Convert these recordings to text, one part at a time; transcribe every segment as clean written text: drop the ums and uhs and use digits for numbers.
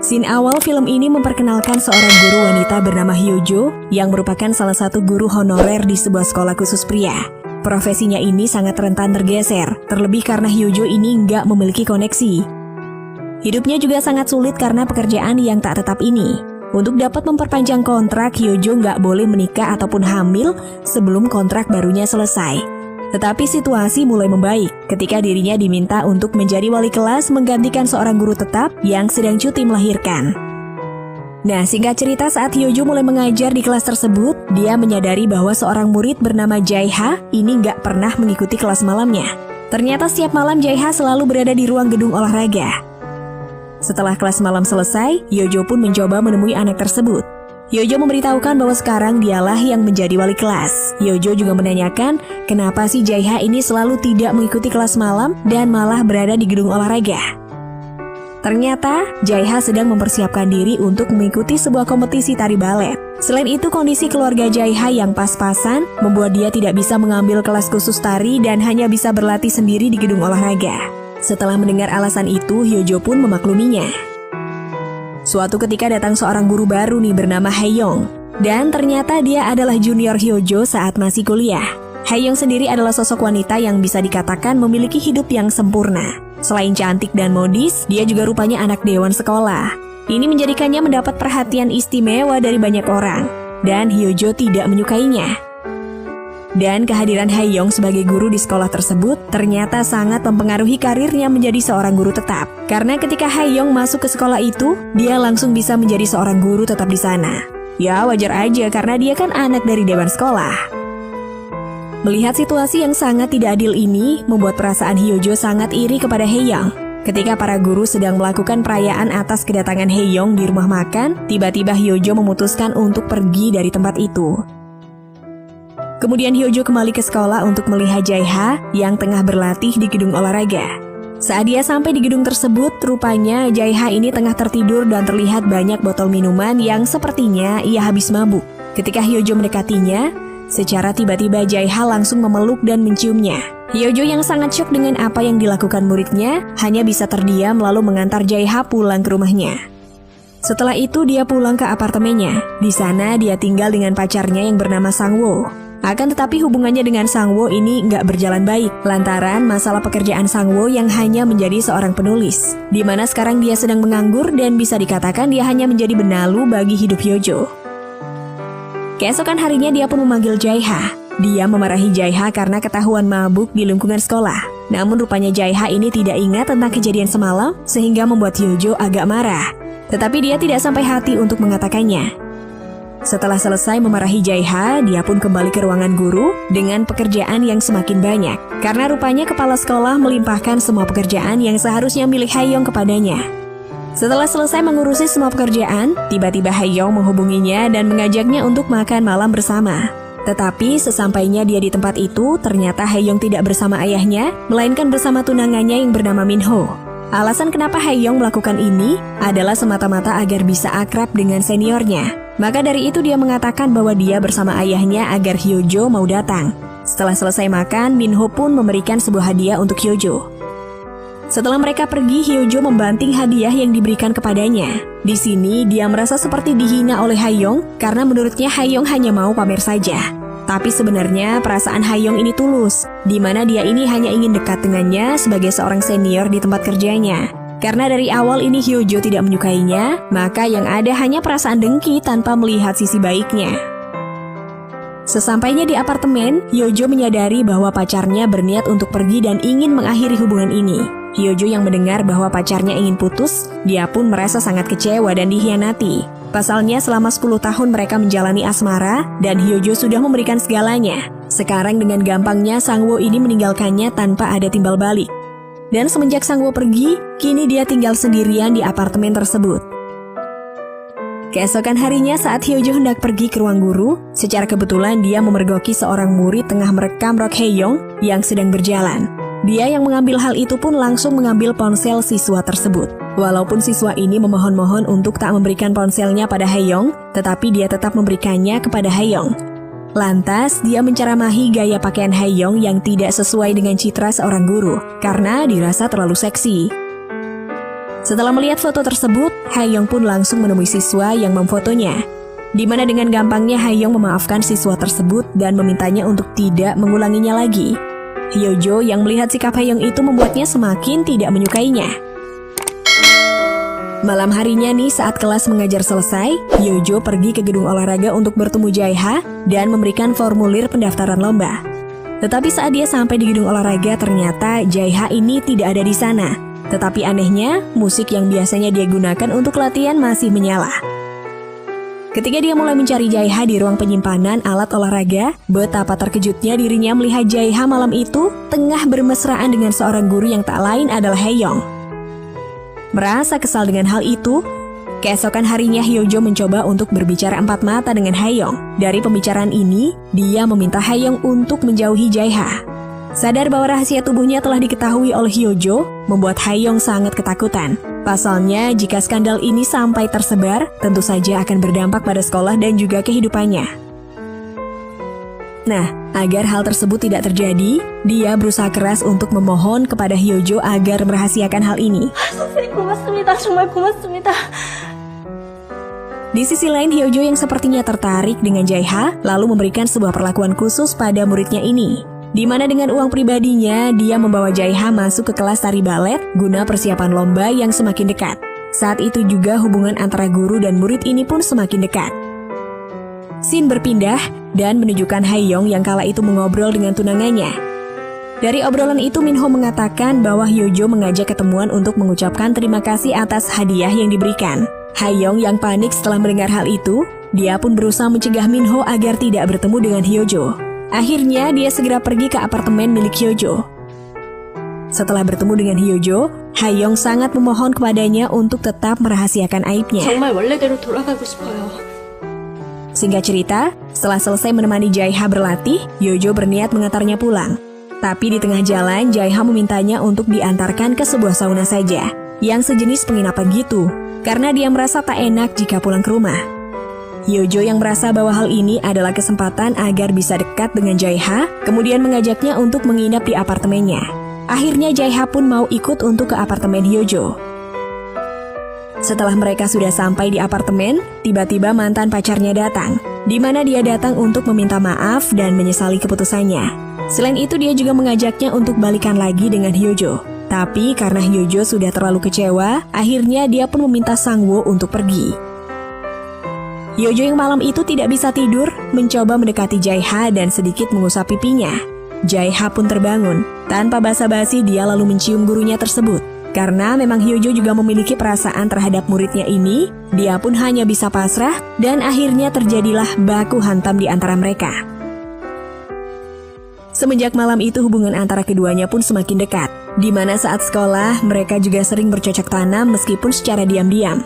Scene awal film ini memperkenalkan seorang guru wanita bernama Hyojo yang merupakan salah satu guru honorer di sebuah sekolah khusus pria. Profesinya ini sangat rentan tergeser, terlebih karena Hyojo ini nggak memiliki koneksi. Hidupnya juga sangat sulit karena pekerjaan yang tak tetap ini. Untuk dapat memperpanjang kontrak, Hyojo nggak boleh menikah ataupun hamil sebelum kontrak barunya selesai. Tetapi situasi mulai membaik ketika dirinya diminta untuk menjadi wali kelas menggantikan seorang guru tetap yang sedang cuti melahirkan. Nah, singkat cerita saat Hyojo mulai mengajar di kelas tersebut, dia menyadari bahwa seorang murid bernama Jae-ha ini nggak pernah mengikuti kelas malamnya. Ternyata setiap malam Jae-ha selalu berada di ruang gedung olahraga. Setelah kelas malam selesai, Hyojo pun mencoba menemui anak tersebut. Hyojo memberitahukan bahwa sekarang dialah yang menjadi wali kelas. Hyojo juga menanyakan kenapa si Jae-ha ini selalu tidak mengikuti kelas malam dan malah berada di gedung olahraga. Ternyata Jae-ha sedang mempersiapkan diri untuk mengikuti sebuah kompetisi tari balet. Selain itu, kondisi keluarga Jae-ha yang pas-pasan membuat dia tidak bisa mengambil kelas khusus tari dan hanya bisa berlatih sendiri di gedung olahraga. Setelah mendengar alasan itu, Hyojo pun memakluminya. Suatu ketika datang seorang guru baru nih bernama Hae-young. Dan ternyata dia adalah junior Hyojo saat masih kuliah. Hae-young sendiri adalah sosok wanita yang bisa dikatakan memiliki hidup yang sempurna. Selain cantik dan modis, dia juga rupanya anak dewan sekolah. Ini menjadikannya mendapat perhatian istimewa dari banyak orang. Dan Hyojo tidak menyukainya. Dan kehadiran Hae-young sebagai guru di sekolah tersebut ternyata sangat mempengaruhi karirnya menjadi seorang guru tetap. Karena ketika Hae-young masuk ke sekolah itu, dia langsung bisa menjadi seorang guru tetap di sana. Ya wajar aja karena dia kan anak dari dewan sekolah. Melihat situasi yang sangat tidak adil ini, membuat perasaan Hyojo sangat iri kepada Hae-young. Ketika para guru sedang melakukan perayaan atas kedatangan Hae-young di rumah makan, tiba-tiba Hyojo memutuskan untuk pergi dari tempat itu. Kemudian Hyojo kembali ke sekolah untuk melihat Jae-ha yang tengah berlatih di gedung olahraga. Saat dia sampai di gedung tersebut, rupanya Jae-ha ini tengah tertidur dan terlihat banyak botol minuman yang sepertinya ia habis mabuk. Ketika Hyojo mendekatinya, secara tiba-tiba Jae-ha langsung memeluk dan menciumnya. Hyojo yang sangat syok dengan apa yang dilakukan muridnya, hanya bisa terdiam lalu mengantar Jae-ha pulang ke rumahnya. Setelah itu dia pulang ke apartemennya. Di sana dia tinggal dengan pacarnya yang bernama Sang-woo. Akan tetapi hubungannya dengan Sang-woo ini nggak berjalan baik lantaran masalah pekerjaan Sang-woo yang hanya menjadi seorang penulis, di mana sekarang dia sedang menganggur dan bisa dikatakan dia hanya menjadi benalu bagi hidup Hyojo. Keesokan harinya dia pun memanggil Jae-ha. Dia memarahi Jae-ha karena ketahuan mabuk di lingkungan sekolah. Namun rupanya Jae-ha ini tidak ingat tentang kejadian semalam sehingga membuat Hyojo agak marah. Tetapi dia tidak sampai hati untuk mengatakannya. Setelah selesai memarahi Jae-ha, dia pun kembali ke ruangan guru dengan pekerjaan yang semakin banyak. Karena rupanya kepala sekolah melimpahkan semua pekerjaan yang seharusnya milik Hae-young kepadanya. Setelah selesai mengurusi semua pekerjaan, tiba-tiba Hae-young menghubunginya dan mengajaknya untuk makan malam bersama. Tetapi sesampainya dia di tempat itu, ternyata Hae-young tidak bersama ayahnya, melainkan bersama tunangannya yang bernama Min-ho. Alasan kenapa Hae-young melakukan ini adalah semata-mata agar bisa akrab dengan seniornya. Maka dari itu dia mengatakan bahwa dia bersama ayahnya agar Hyojo mau datang. Setelah selesai makan, Min-ho pun memberikan sebuah hadiah untuk Hyojo. Setelah mereka pergi, Hyojo membanting hadiah yang diberikan kepadanya. Di sini dia merasa seperti dihina oleh Hae-young karena menurutnya Hae-young hanya mau pamer saja. Tapi sebenarnya perasaan Hae-young ini tulus, di mana dia ini hanya ingin dekat dengannya sebagai seorang senior di tempat kerjanya. Karena dari awal ini Hyojo tidak menyukainya, maka yang ada hanya perasaan dengki tanpa melihat sisi baiknya. Sesampainya di apartemen, Hyojo menyadari bahwa pacarnya berniat untuk pergi dan ingin mengakhiri hubungan ini. Hyojo yang mendengar bahwa pacarnya ingin putus, dia pun merasa sangat kecewa dan dikhianati. Pasalnya selama 10 tahun mereka menjalani asmara dan Hyojo sudah memberikan segalanya. Sekarang dengan gampangnya Sang-woo ini meninggalkannya tanpa ada timbal balik. Dan semenjak Sang-woo pergi, kini dia tinggal sendirian di apartemen tersebut. Keesokan harinya saat Hyojo hendak pergi ke ruang guru, secara kebetulan dia memergoki seorang murid tengah merekam rok Hae-young yang sedang berjalan. Dia yang mengambil hal itu pun langsung mengambil ponsel siswa tersebut. Walaupun siswa ini memohon-mohon untuk tak memberikan ponselnya pada Hae-young, tetapi dia tetap memberikannya kepada Hae-young. Lantas, dia menceramahi gaya pakaian Hae-young yang tidak sesuai dengan citra seorang guru, karena dirasa terlalu seksi. Setelah melihat foto tersebut, Haeyoung pun langsung menemui siswa yang memfotonya. Di mana dengan gampangnya Haeyoung memaafkan siswa tersebut dan memintanya untuk tidak mengulanginya lagi. Hyojo yang melihat sikap Haeyoung itu membuatnya semakin tidak menyukainya. Malam harinya nih saat kelas mengajar selesai, Hyojo pergi ke gedung olahraga untuk bertemu Jae-ha dan memberikan formulir pendaftaran lomba. Tetapi saat dia sampai di gedung olahraga ternyata Jae-ha ini tidak ada di sana. Tetapi anehnya, musik yang biasanya dia gunakan untuk latihan masih menyala. Ketika dia mulai mencari Jae-ha di ruang penyimpanan alat olahraga, betapa terkejutnya dirinya melihat Jae-ha malam itu tengah bermesraan dengan seorang guru yang tak lain adalah Haeyoung. Merasa kesal dengan hal itu, keesokan harinya Hyojo mencoba untuk berbicara empat mata dengan Haeyoung. Dari pembicaraan ini, dia meminta Haeyoung untuk menjauhi Jae-ha. Sadar bahwa rahasia tubuhnya telah diketahui oleh Hyojo, membuat Haeyoung sangat ketakutan. Pasalnya, jika skandal ini sampai tersebar, tentu saja akan berdampak pada sekolah dan juga kehidupannya. Nah, agar hal tersebut tidak terjadi, dia berusaha keras untuk memohon kepada Hyojo agar merahasiakan hal ini. Di sisi lain, Hyojo yang sepertinya tertarik dengan Jae-ha lalu memberikan sebuah perlakuan khusus pada muridnya ini. Di mana dengan uang pribadinya, dia membawa Jae-ha masuk ke kelas tari balet guna persiapan lomba yang semakin dekat. Saat itu juga hubungan antara guru dan murid ini pun semakin dekat. Scene berpindah dan menunjukkan Haeyoung yang kala itu mengobrol dengan tunangannya. Dari obrolan itu Minho mengatakan bahwa Hyojo mengajak ketemuan untuk mengucapkan terima kasih atas hadiah yang diberikan. Haeyoung yang panik setelah mendengar hal itu, dia pun berusaha mencegah Minho agar tidak bertemu dengan Hyojo. Akhirnya dia segera pergi ke apartemen milik Hyojo. Setelah bertemu dengan Hyojo, Haeyoung sangat memohon kepadanya untuk tetap merahasiakan aibnya. Singkat cerita, setelah selesai menemani Jae-ha berlatih, Hyojo berniat mengantarnya pulang. Tapi di tengah jalan, Jae-ha memintanya untuk diantarkan ke sebuah sauna saja, yang sejenis penginapan gitu, karena dia merasa tak enak jika pulang ke rumah. Hyojo yang merasa bahwa hal ini adalah kesempatan agar bisa dekat dengan Jae-ha, kemudian mengajaknya untuk menginap di apartemennya. Akhirnya Jae-ha pun mau ikut untuk ke apartemen Hyojo. Setelah mereka sudah sampai di apartemen, tiba-tiba mantan pacarnya datang, di mana dia datang untuk meminta maaf dan menyesali keputusannya. Selain itu dia juga mengajaknya untuk balikan lagi dengan Hyojo. Tapi karena Hyojo sudah terlalu kecewa, akhirnya dia pun meminta Sangwoo untuk pergi. Hyojo yang malam itu tidak bisa tidur, mencoba mendekati Jae-ha dan sedikit mengusap pipinya. Jae-ha pun terbangun. Tanpa basa-basi dia lalu mencium gurunya tersebut. Karena memang Hyojo juga memiliki perasaan terhadap muridnya ini, dia pun hanya bisa pasrah dan akhirnya terjadilah baku hantam di antara mereka. Semenjak malam itu hubungan antara keduanya pun semakin dekat, di mana saat sekolah mereka juga sering bercocok tanam meskipun secara diam-diam.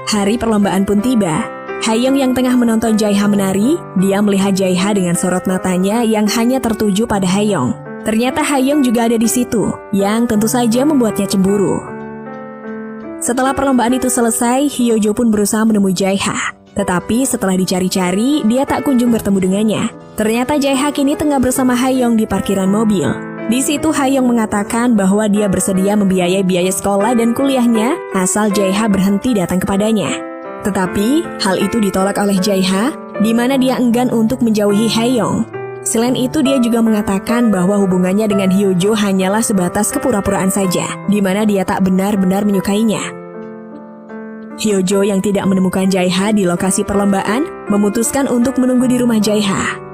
Hari perlombaan pun tiba. Haeyoung yang tengah menonton Jae-ha menari, dia melihat Jae-ha dengan sorot matanya yang hanya tertuju pada Haeyoung. Ternyata Haeyoung juga ada di situ, yang tentu saja membuatnya cemburu. Setelah perlombaan itu selesai, Hyojo pun berusaha menemui Jae-ha. Tetapi setelah dicari-cari, dia tak kunjung bertemu dengannya. Ternyata Jae-ha kini tengah bersama Haeyoung di parkiran mobil. Di situ Haeyoung mengatakan bahwa dia bersedia membiayai biaya sekolah dan kuliahnya asal Jae-ha berhenti datang kepadanya. Tetapi hal itu ditolak oleh Jae-ha, di mana dia enggan untuk menjauhi Haeyoung. Selain itu dia juga mengatakan bahwa hubungannya dengan Hyojo hanyalah sebatas kepura-puraan saja, di mana dia tak benar-benar menyukainya. Hyojo yang tidak menemukan Jae-ha di lokasi perlombaan memutuskan untuk menunggu di rumah Jae-ha.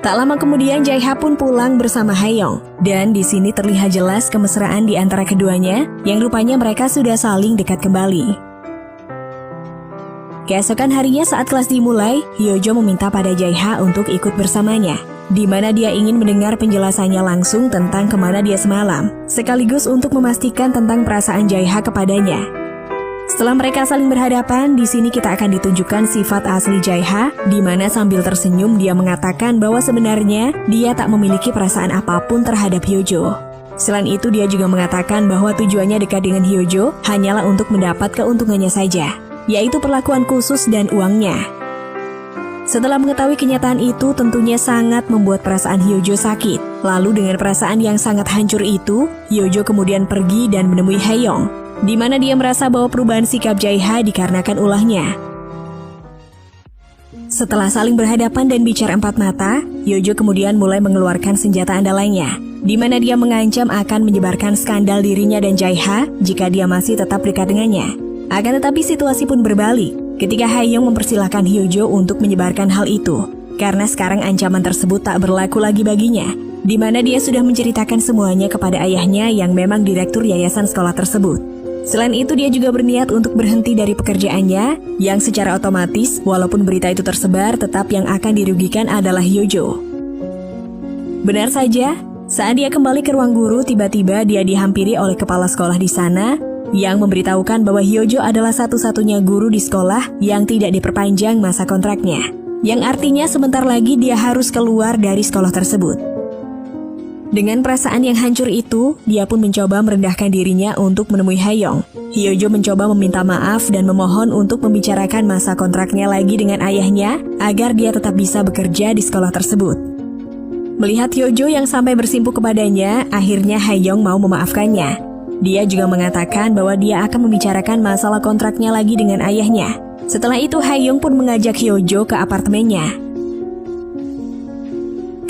Tak lama kemudian Jae-ha pun pulang bersama Haeyoung, dan di sini terlihat jelas kemesraan di antara keduanya, yang rupanya mereka sudah saling dekat kembali. Keesokan harinya saat kelas dimulai, Hyojo meminta pada Jae-ha untuk ikut bersamanya, di mana dia ingin mendengar penjelasannya langsung tentang kemana dia semalam, sekaligus untuk memastikan tentang perasaan Jae-ha kepadanya. Setelah mereka saling berhadapan, di sini kita akan ditunjukkan sifat asli Jae-ha, di mana sambil tersenyum dia mengatakan bahwa sebenarnya dia tak memiliki perasaan apapun terhadap Hyojo. Selain itu dia juga mengatakan bahwa tujuannya dekat dengan Hyojo hanyalah untuk mendapat keuntungannya saja, yaitu perlakuan khusus dan uangnya. Setelah mengetahui kenyataan itu tentunya sangat membuat perasaan Hyojo sakit. Lalu dengan perasaan yang sangat hancur itu, Hyojo kemudian pergi dan menemui Haeyoung, di mana dia merasa bahwa perubahan sikap Jae-ha dikarenakan ulahnya. Setelah saling berhadapan dan bicara empat mata, Hyojo kemudian mulai mengeluarkan senjata andalannya, di mana dia mengancam akan menyebarkan skandal dirinya dan Jae-ha jika dia masih tetap dekat dengannya. Akan tetapi situasi pun berbalik ketika Haeyoung mempersilahkan Hyojo untuk menyebarkan hal itu, karena sekarang ancaman tersebut tak berlaku lagi baginya, di mana dia sudah menceritakan semuanya kepada ayahnya yang memang direktur yayasan sekolah tersebut. Selain itu dia juga berniat untuk berhenti dari pekerjaannya, yang secara otomatis walaupun berita itu tersebar tetap yang akan dirugikan adalah Hyojo. Benar saja, saat dia kembali ke ruang guru tiba-tiba dia dihampiri oleh kepala sekolah di sana yang memberitahukan bahwa Hyojo adalah satu-satunya guru di sekolah yang tidak diperpanjang masa kontraknya, yang artinya sebentar lagi dia harus keluar dari sekolah tersebut. Dengan perasaan yang hancur itu, dia pun mencoba merendahkan dirinya untuk menemui Haeyoung. Hyojo mencoba meminta maaf dan memohon untuk membicarakan masa kontraknya lagi dengan ayahnya agar dia tetap bisa bekerja di sekolah tersebut. Melihat Hyojo yang sampai bersimpuh kepadanya, akhirnya Haeyoung mau memaafkannya. Dia juga mengatakan bahwa dia akan membicarakan masalah kontraknya lagi dengan ayahnya. Setelah itu Haeyoung pun mengajak Hyojo ke apartemennya.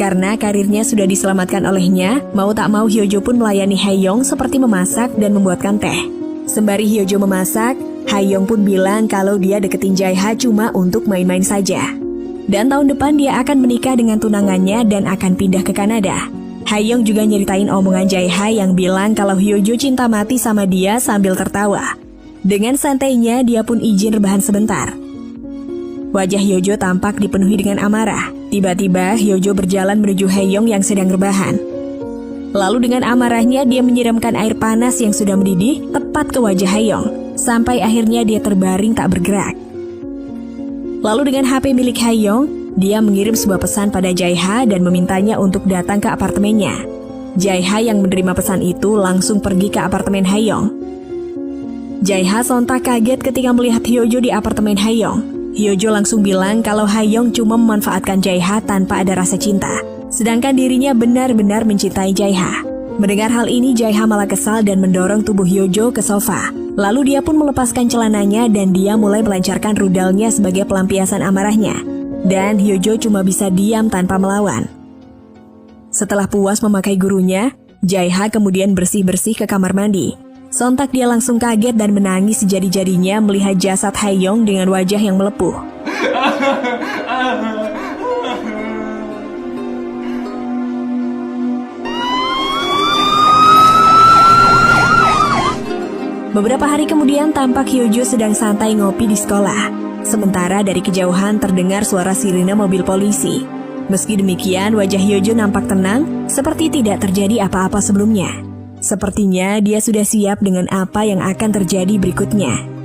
Karena karirnya sudah diselamatkan olehnya, mau tak mau Hyojo pun melayani Haeyoung seperti memasak dan membuatkan teh. Sembari Hyojo memasak, Haeyoung pun bilang kalau dia deketin Jae-ha cuma untuk main-main saja. Dan tahun depan dia akan menikah dengan tunangannya dan akan pindah ke Kanada. Haeyoung juga nyeritain omongan Jae-ha yang bilang kalau Hyojo cinta mati sama dia sambil tertawa. Dengan santainya dia pun izin rebahan sebentar. Wajah Hyojo tampak dipenuhi dengan amarah. Tiba-tiba Hyojo berjalan menuju Haeyoung yang sedang rebahan. Lalu dengan amarahnya dia menyiramkan air panas yang sudah mendidih tepat ke wajah Haeyoung, sampai akhirnya dia terbaring tak bergerak. Lalu dengan HP milik Haeyoung, dia mengirim sebuah pesan pada Jae-ha dan memintanya untuk datang ke apartemennya. Jae-ha yang menerima pesan itu langsung pergi ke apartemen Haeyoung. Jae-ha sontak kaget ketika melihat Hyojo di apartemen Haeyoung. Hyojo langsung bilang kalau Haeyoung cuma memanfaatkan Jae-ha tanpa ada rasa cinta, sedangkan dirinya benar-benar mencintai Jae-ha. Mendengar hal ini, Jae-ha malah kesal dan mendorong tubuh Hyojo ke sofa. Lalu dia pun melepaskan celananya dan dia mulai melancarkan rudalnya sebagai pelampiasan amarahnya. Dan Hyojo cuma bisa diam tanpa melawan. Setelah puas memakai gurunya, Jae-ha kemudian bersih-bersih ke kamar mandi. Sontak dia langsung kaget dan menangis sejadi-jadinya melihat jasad Haeyoung dengan wajah yang melepuh. Beberapa hari kemudian tampak Hyojo sedang santai ngopi di sekolah. Sementara dari kejauhan terdengar suara sirine mobil polisi. Meski demikian wajah Hyojo nampak tenang, seperti tidak terjadi apa-apa sebelumnya. Sepertinya dia sudah siap dengan apa yang akan terjadi berikutnya.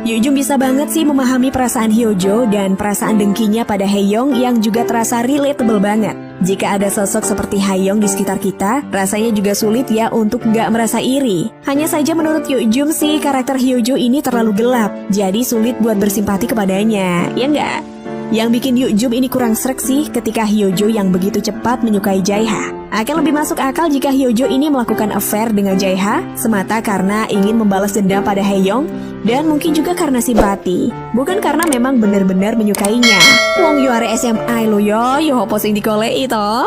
Yujum bisa banget sih memahami perasaan Hyojo dan perasaan dengkinya pada Haeyoung yang juga terasa relatable banget. Jika ada sosok seperti Haeyoung di sekitar kita, rasanya juga sulit ya untuk nggak merasa iri. Hanya saja menurut Yujum sih, karakter Hyojo ini terlalu gelap, jadi sulit buat bersimpati kepadanya, ya nggak? Yang bikin Yujum ini kurang srek sih ketika Hyojo yang begitu cepat menyukai Jae-ha. Akan lebih masuk akal jika Hyojo ini melakukan affair dengan Jae-ha semata karena ingin membalas dendam pada Haeyoung dan mungkin juga karena simpati, bukan karena memang benar-benar menyukainya. Wong yo are SMA lo yo posing dikolei toh.